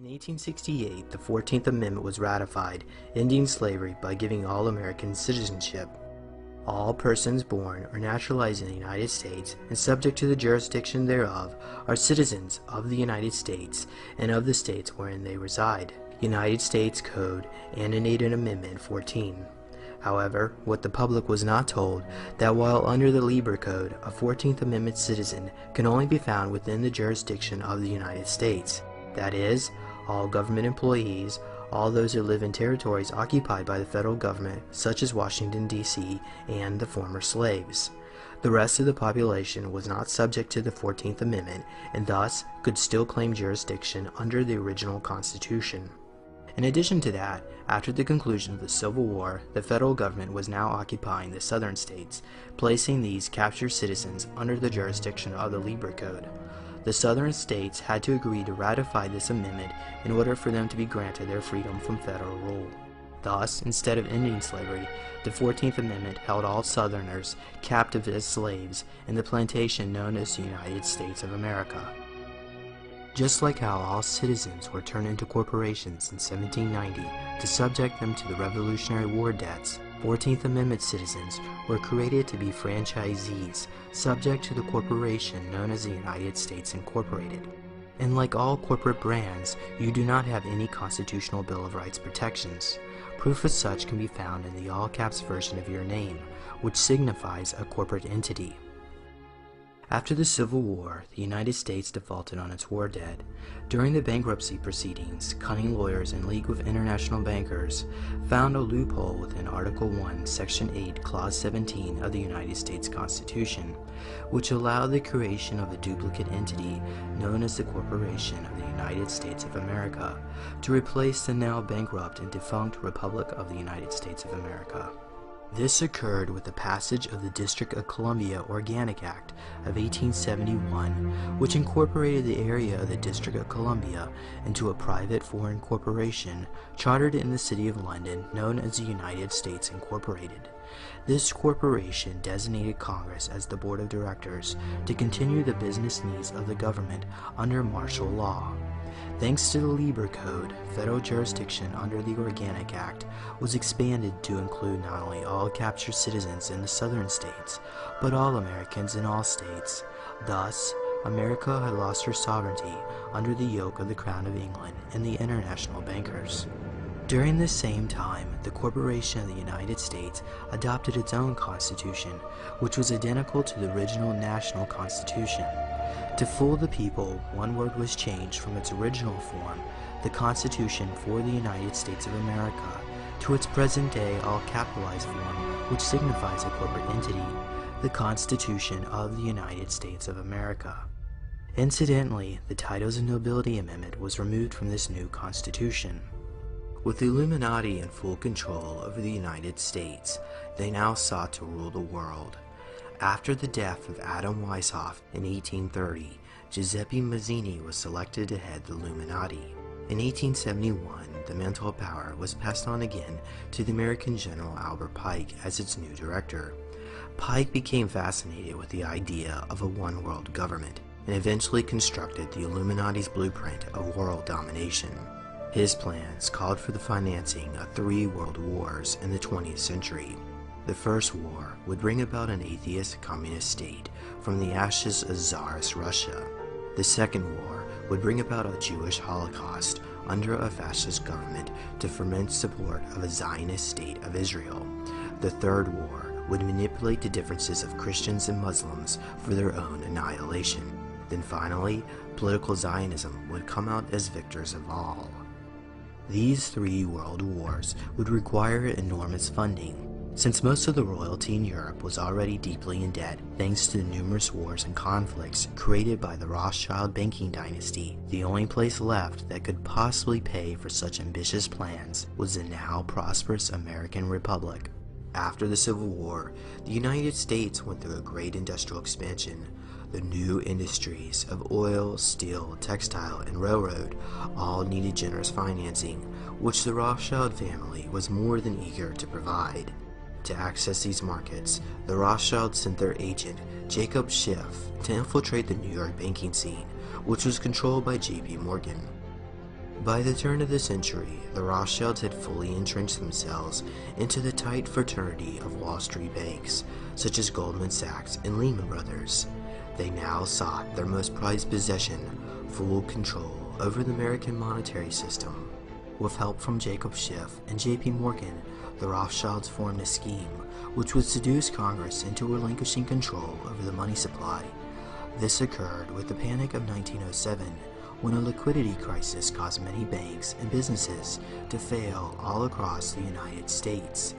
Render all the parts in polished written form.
In 1868, the 14th Amendment was ratified, ending slavery by giving all Americans citizenship. All persons born or naturalized in the United States and subject to the jurisdiction thereof are citizens of the United States and of the states wherein they reside. United States Code annotated Amendment 14. However, what the public was not told, that while under the Lieber Code, a 14th Amendment citizen can only be found within the jurisdiction of the United States. That is, all government employees, all those who live in territories occupied by the federal government, such as Washington, D.C., and the former slaves. The rest of the population was not subject to the 14th Amendment, and thus could still claim jurisdiction under the original Constitution. In addition to that, after the conclusion of the Civil War, the federal government was now occupying the southern states, placing these captured citizens under the jurisdiction of the Lieber Code. The southern states had to agree to ratify this amendment in order for them to be granted their freedom from federal rule. Thus, instead of ending slavery, the 14th Amendment held all Southerners captive as slaves in the plantation known as the United States of America. Just like how all citizens were turned into corporations in 1790 to subject them to the Revolutionary War debts, 14th Amendment citizens were created to be franchisees, subject to the corporation known as the United States Incorporated. And like all corporate brands, you do not have any constitutional Bill of Rights protections. Proof as such can be found in the all-caps version of your name, which signifies a corporate entity. After the Civil War, the United States defaulted on its war debt. During the bankruptcy proceedings, cunning lawyers in league with international bankers found a loophole within Article 1, Section 8, Clause 17 of the United States Constitution, which allowed the creation of a duplicate entity known as the Corporation of the United States of America to replace the now bankrupt and defunct Republic of the United States of America. This occurred with the passage of the District of Columbia Organic Act of 1871, which incorporated the area of the District of Columbia into a private foreign corporation chartered in the City of London known as the United States Incorporated. This corporation designated Congress as the board of directors to continue the business needs of the government under martial law. Thanks to the Lieber Code, federal jurisdiction under the Organic Act was expanded to include not only all captured citizens in the southern states, but all Americans in all states. Thus, America had lost her sovereignty under the yoke of the Crown of England and the international bankers. During this same time, the Corporation of the United States adopted its own constitution, which was identical to the original national constitution. To fool the people, one word was changed from its original form, the Constitution for the United States of America, to its present-day all-capitalized form, which signifies a corporate entity, the Constitution of the United States of America. Incidentally, the Titles of Nobility Amendment was removed from this new Constitution. With the Illuminati in full control over the United States, they now sought to rule the world. After the death of Adam Weishaupt in 1830, Giuseppe Mazzini was selected to head the Illuminati. In 1871, the mental power was passed on again to the American General Albert Pike as its new director. Pike became fascinated with the idea of a one-world government and eventually constructed the Illuminati's blueprint of world domination. His plans called for the financing of 3 world wars in the 20th century. The First War would bring about an atheist communist state from the ashes of Tsarist Russia. The Second War would bring about a Jewish Holocaust under a fascist government to ferment support of a Zionist state of Israel. The Third War would manipulate the differences of Christians and Muslims for their own annihilation. Then finally, political Zionism would come out as victors of all. These 3 world wars would require enormous funding. Since most of the royalty in Europe was already deeply in debt thanks to the numerous wars and conflicts created by the Rothschild banking dynasty, the only place left that could possibly pay for such ambitious plans was the now prosperous American Republic. After the Civil War, the United States went through a great industrial expansion. The new industries of oil, steel, textile, and railroad all needed generous financing, which the Rothschild family was more than eager to provide. To access these markets, the Rothschilds sent their agent, Jacob Schiff, to infiltrate the New York banking scene, which was controlled by J.P. Morgan. By the turn of the century, the Rothschilds had fully entrenched themselves into the tight fraternity of Wall Street banks, such as Goldman Sachs and Lehman Brothers. They now sought their most prized possession, full control over the American monetary system. With help from Jacob Schiff and J.P. Morgan, the Rothschilds formed a scheme which would seduce Congress into relinquishing control over the money supply. This occurred with the Panic of 1907, when a liquidity crisis caused many banks and businesses to fail all across the United States.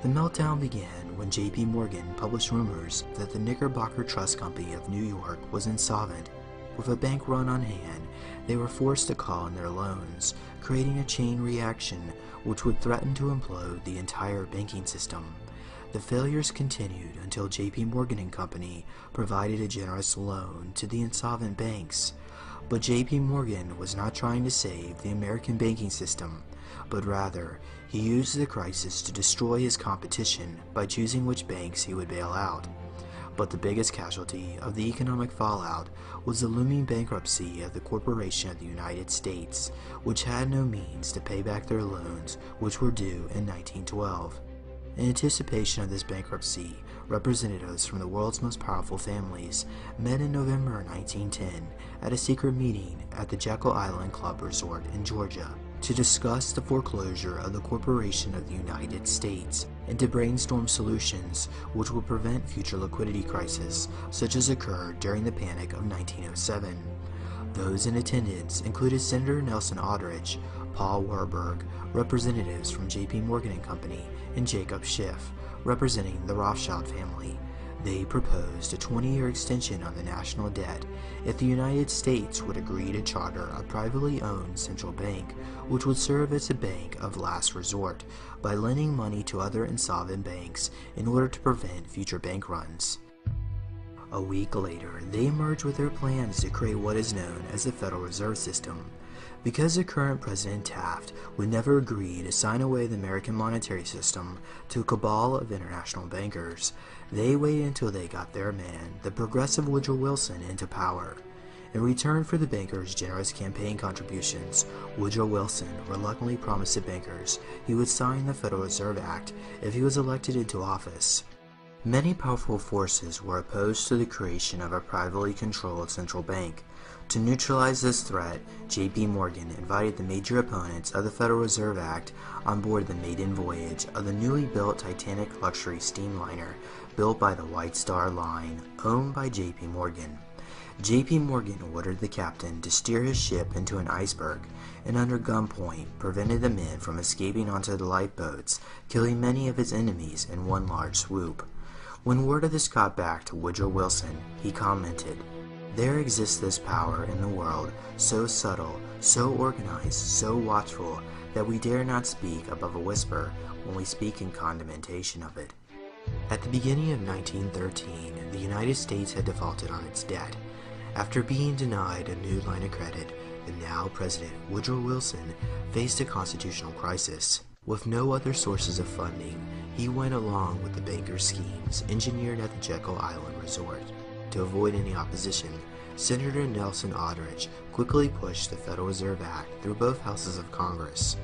The meltdown began when J.P. Morgan published rumors that the Knickerbocker Trust Company of New York was insolvent. With a bank run on hand, they were forced to call in their loans, creating a chain reaction which would threaten to implode the entire banking system. The failures continued until J.P. Morgan & Company provided a generous loan to the insolvent banks. But J.P. Morgan was not trying to save the American banking system, but rather he used the crisis to destroy his competition by choosing which banks he would bail out. But the biggest casualty of the economic fallout was the looming bankruptcy of the Corporation of the United States, which had no means to pay back their loans which were due in 1912. In anticipation of this bankruptcy, representatives from the world's most powerful families met in November 1910 at a secret meeting at the Jekyll Island Club Resort in Georgia to discuss the foreclosure of the Corporation of the United States and to brainstorm solutions which would prevent future liquidity crises such as occurred during the Panic of 1907. Those in attendance included Senator Nelson Aldrich, Paul Warburg, representatives from J.P. Morgan & Company, and Jacob Schiff, representing the Rothschild family. They proposed a 20-year extension on the national debt if the United States would agree to charter a privately owned central bank which would serve as a bank of last resort by lending money to other insolvent banks in order to prevent future bank runs. A week later, they emerged with their plans to create what is known as the Federal Reserve System. Because the current President Taft would never agree to sign away the American monetary system to a cabal of international bankers, they waited until they got their man, the progressive Woodrow Wilson, into power. In return for the bankers' generous campaign contributions, Woodrow Wilson reluctantly promised the bankers he would sign the Federal Reserve Act if he was elected into office. Many powerful forces were opposed to the creation of a privately controlled central bank. To neutralize this threat, J.P. Morgan invited the major opponents of the Federal Reserve Act on board the maiden voyage of the newly built Titanic luxury steamliner built by the White Star Line, owned by J.P. Morgan. J.P. Morgan ordered the captain to steer his ship into an iceberg and under gunpoint prevented the men from escaping onto the lifeboats, killing many of his enemies in one large swoop. When word of this got back to Woodrow Wilson, he commented, "There exists this power in the world, so subtle, so organized, so watchful, that we dare not speak above a whisper when we speak in condemnation of it." At the beginning of 1913, the United States had defaulted on its debt. After being denied a new line of credit, the now President Woodrow Wilson faced a constitutional crisis. With no other sources of funding, he went along with the bankers' schemes engineered at the Jekyll Island Resort. To avoid any opposition, Senator Nelson Aldrich quickly pushed the Federal Reserve Act through both houses of Congress.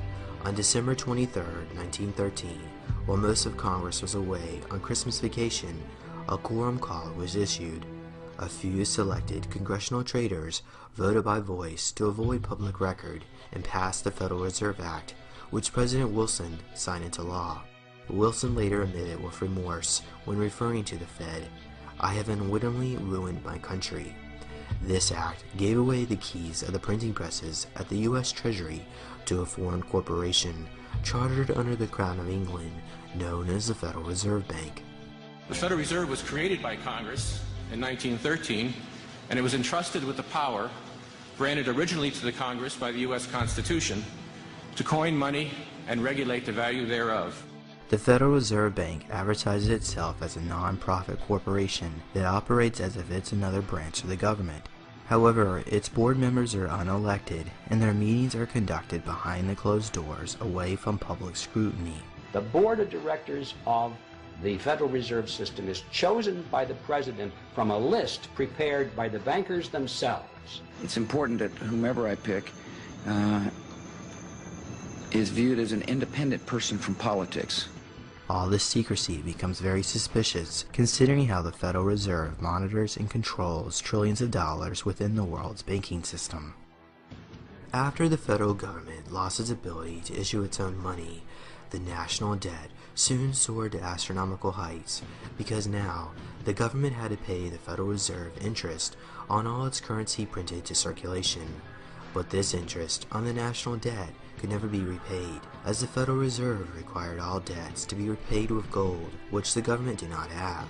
On December 23, 1913, while most of Congress was away on Christmas vacation, a quorum call was issued. A few selected congressional traitors voted by voice to avoid public record and passed the Federal Reserve Act, which President Wilson signed into law. Wilson later admitted with remorse when referring to the Fed, "I have unwittingly ruined my country." This act gave away the keys of the printing presses at the U.S. Treasury to a foreign corporation chartered under the Crown of England, known as the Federal Reserve Bank. The Federal Reserve was created by Congress in 1913, and it was entrusted with the power granted originally to the Congress by the U.S. Constitution to coin money and regulate the value thereof. The Federal Reserve Bank advertises itself as a non-profit corporation that operates as if it's another branch of the government. However, its board members are unelected, and their meetings are conducted behind the closed doors away from public scrutiny. The board of directors of the Federal Reserve System is chosen by the President from a list prepared by the bankers themselves. It's important that whomever I pick is viewed as an independent person from politics. All this secrecy becomes very suspicious, considering how the Federal Reserve monitors and controls trillions of dollars within the world's banking system. After the federal government lost its ability to issue its own money, the national debt soon soared to astronomical heights, because now the government had to pay the Federal Reserve interest on all its currency printed to circulation. But this interest on the national debt could never be repaid, as the Federal Reserve required all debts to be repaid with gold, which the government did not have.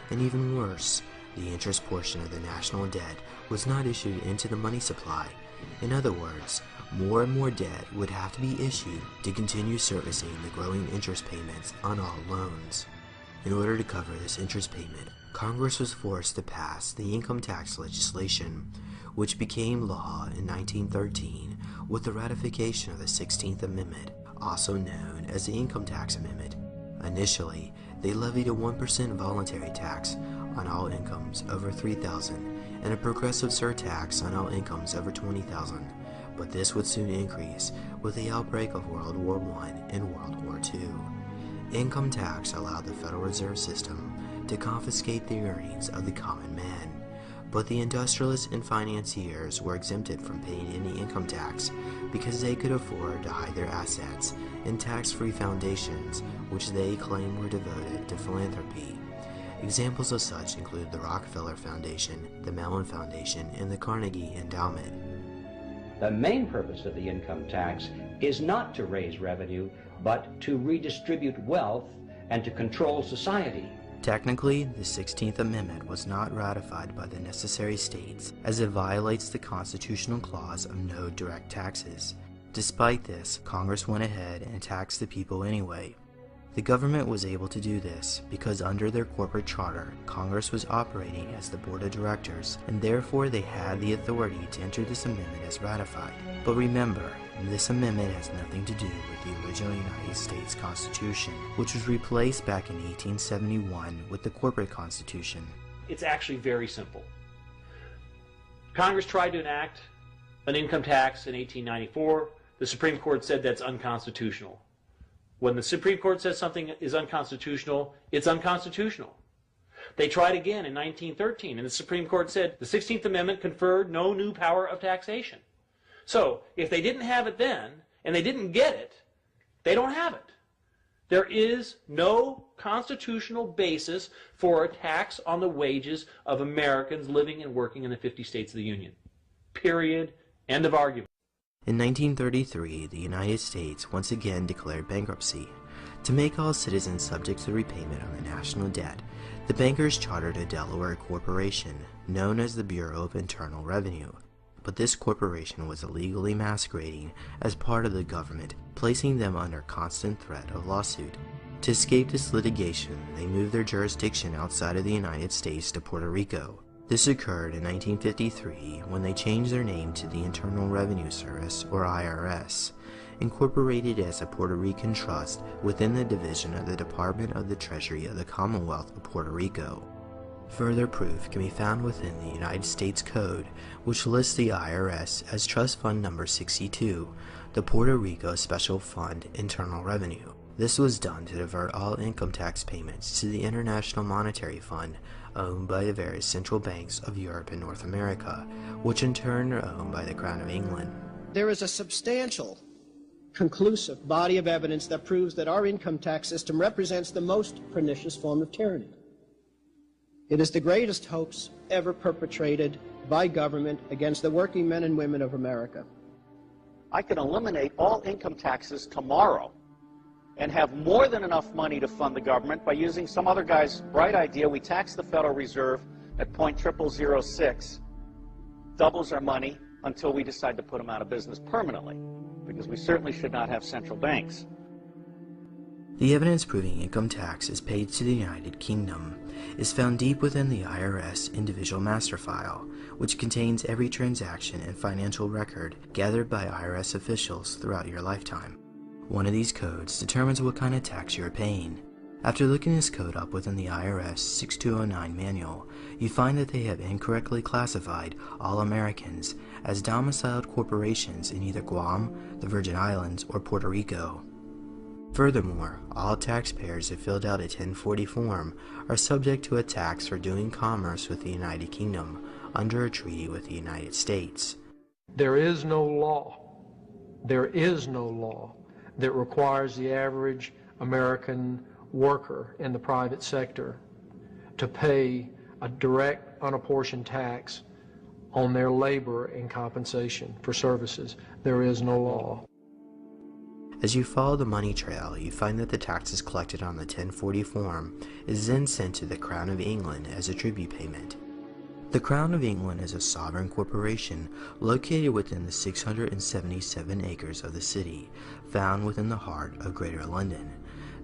And even worse, the interest portion of the national debt was not issued into the money supply. In other words, more and more debt would have to be issued to continue servicing the growing interest payments on all loans. In order to cover this interest payment, Congress was forced to pass the income tax legislation, which became law in 1913 with the ratification of the 16th Amendment, also known as the Income Tax Amendment. Initially, they levied a 1% voluntary tax on all incomes over $3,000 and a progressive surtax on all incomes over $20,000, but this would soon increase with the outbreak of World War I and World War II. Income tax allowed the Federal Reserve System to confiscate the earnings of the common man, but the industrialists and financiers were exempted from paying any income tax because they could afford to hide their assets in tax-free foundations which they claimed were devoted to philanthropy. Examples of such include the Rockefeller Foundation, the Mellon Foundation, and the Carnegie Endowment. The main purpose of the income tax is not to raise revenue, but to redistribute wealth and to control society. Technically, the 16th Amendment was not ratified by the necessary states, as it violates the constitutional clause of no direct taxes. Despite this, Congress went ahead and taxed the people anyway. The government was able to do this because under their corporate charter, Congress was operating as the board of directors, and therefore they had the authority to enter this amendment as ratified. But remember, this amendment has nothing to do with the original United States Constitution, which was replaced back in 1871 with the corporate constitution. It's actually very simple. Congress tried to enact an income tax in 1894. The Supreme Court said that's unconstitutional. When the Supreme Court says something is unconstitutional, it's unconstitutional. They tried again in 1913, and the Supreme Court said the 16th Amendment conferred no new power of taxation. So, if they didn't have it then, and they didn't get it, they don't have it. There is no constitutional basis for a tax on the wages of Americans living and working in the 50 states of the Union. Period. End of argument. In 1933, the United States once again declared bankruptcy. To make all citizens subject to the repayment of the national debt, the bankers chartered a Delaware corporation known as the Bureau of Internal Revenue. But this corporation was illegally masquerading as part of the government, placing them under constant threat of lawsuit. To escape this litigation, they moved their jurisdiction outside of the United States to Puerto Rico. This occurred in 1953 when they changed their name to the Internal Revenue Service, or IRS, incorporated as a Puerto Rican trust within the division of the Department of the Treasury of the Commonwealth of Puerto Rico. Further proof can be found within the United States Code, which lists the IRS as Trust Fund Number 62, the Puerto Rico Special Fund Internal Revenue. This was done to divert all income tax payments to the International Monetary Fund, owned by the various central banks of Europe and North America, which in turn are owned by the Crown of England. There is a substantial, conclusive body of evidence that proves that our income tax system represents the most pernicious form of tyranny. It is the greatest hoax ever perpetrated by government against the working men and women of America. I can eliminate all income taxes tomorrow and have more than enough money to fund the government by using some other guy's bright idea. We tax the Federal Reserve at 0.0006, doubles our money until we decide to put them out of business permanently, because we certainly should not have central banks. The evidence proving income tax is paid to the United Kingdom is found deep within the IRS Individual Master File, which contains every transaction and financial record gathered by IRS officials throughout your lifetime. One of these codes determines what kind of tax you are paying. After looking this code up within the IRS 6209 manual, you find that they have incorrectly classified all Americans as domiciled corporations in either Guam, the Virgin Islands, or Puerto Rico. Furthermore, all taxpayers who filled out a 1040 form are subject to a tax for doing commerce with the United Kingdom under a treaty with the United States. There is no law that requires the average American worker in the private sector to pay a direct unapportioned tax on their labor and compensation for services. There is no law. As you follow the money trail, you find that the taxes collected on the 1040 form is then sent to the Crown of England as a tribute payment. The Crown of England is a sovereign corporation located within the 677 acres of the city, found within the heart of Greater London.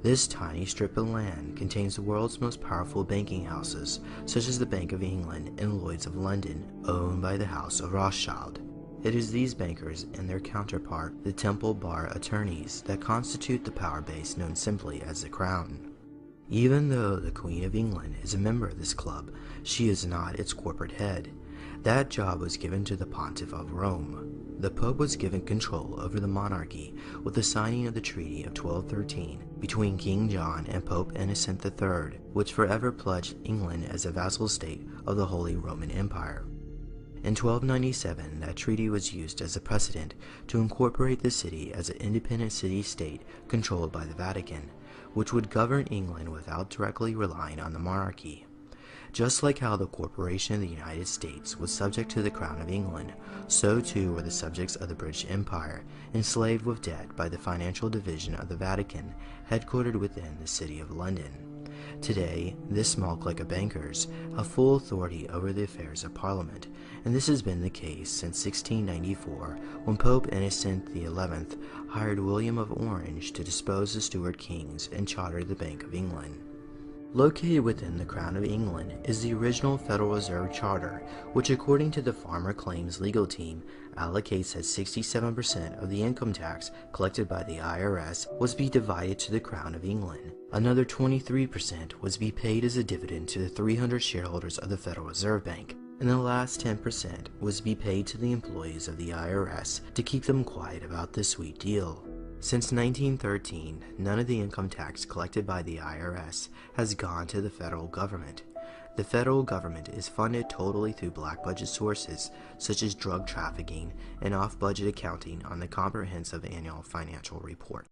This tiny strip of land contains the world's most powerful banking houses, such as the Bank of England and Lloyd's of London, owned by the House of Rothschild. It is these bankers and their counterpart, the Temple Bar attorneys, that constitute the power base known simply as the Crown. Even though the Queen of England is a member of this club, she is not its corporate head. That job was given to the Pontiff of Rome. The Pope was given control over the monarchy with the signing of the Treaty of 1213 between King John and Pope Innocent III, which forever pledged England as a vassal state of the Holy Roman Empire. In 1297, that treaty was used as a precedent to incorporate the city as an independent city-state controlled by the Vatican, which would govern England without directly relying on the monarchy. Just like how the Corporation of the United States was subject to the Crown of England, so too were the subjects of the British Empire, enslaved with debt by the financial division of the Vatican, headquartered within the City of London. Today, this small clique of bankers have full authority over the affairs of Parliament, and this has been the case since 1694, when Pope Innocent XI hired William of Orange to depose the Stuart kings and charter the Bank of England. Located within the Crown of England is the original Federal Reserve Charter, which according to the Farmer Claims legal team, allocates that 67% of the income tax collected by the IRS was to be divided to the Crown of England. Another 23% was to be paid as a dividend to the 300 shareholders of the Federal Reserve Bank, and the last 10% was to be paid to the employees of the IRS to keep them quiet about this sweet deal. Since 1913, none of the income tax collected by the IRS has gone to the federal government. The federal government is funded totally through black budget sources such as drug trafficking and off-budget accounting on the Comprehensive Annual Financial Report.